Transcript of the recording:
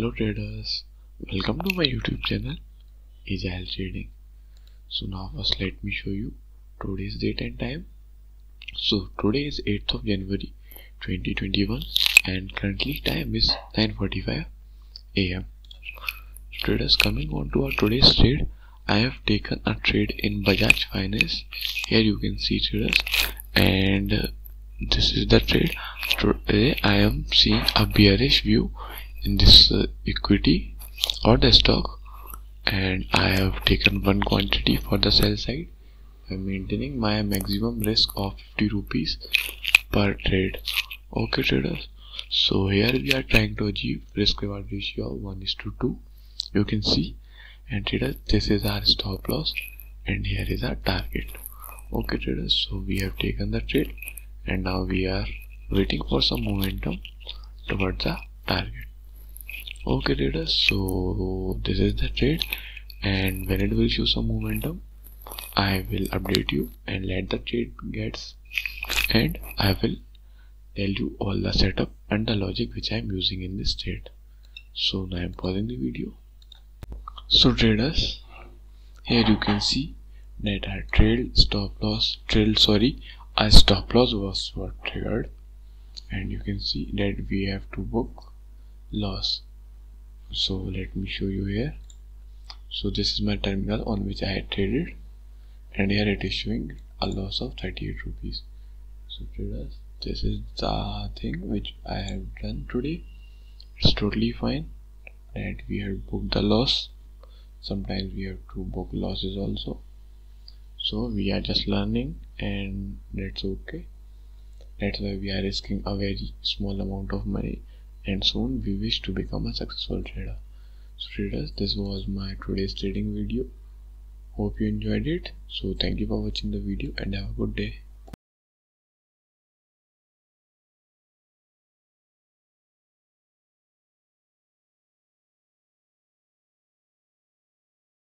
Hello traders, welcome to my YouTube channel Agile Trading. So now first let me show you today's date and time. So today is 8th of January 2021 and currently time is 9:45 AM. Traders, coming on to our today's trade, I have taken a trade in Bajaj Finance. Here you can see traders, and this is the trade. Today I am seeing a bearish view in this equity or the stock, and I have taken one quantity for the sell side. I am maintaining my maximum risk of 50 rupees per trade. Okay traders, so here we are trying to achieve risk reward ratio of 1:2. You can see, and traders, this is our stop loss and here is our target. Okay traders, so we have taken the trade and now we are waiting for some momentum towards the target. Okay traders, so this is the trade, and when it will show some momentum I will update you and let the trade gets, and I will tell you all the setup and the logic which I am using in this trade. So now I am pausing the video. So traders, here you can see that our our stop loss was triggered, and you can see that we have to book loss. So let me show you here. So this is my terminal on which I had traded, and here it is showing a loss of 38 rupees. So traders, this is the thing which I have done today. It's totally fine that we have booked the loss. Sometimes we have to book losses also, so we are just learning and that's okay. That's why we are risking a very small amount of money, and soon we wish to become a successful trader. So traders, this was my today's trading video. Hope you enjoyed it. So thank you for watching the video and have a good day.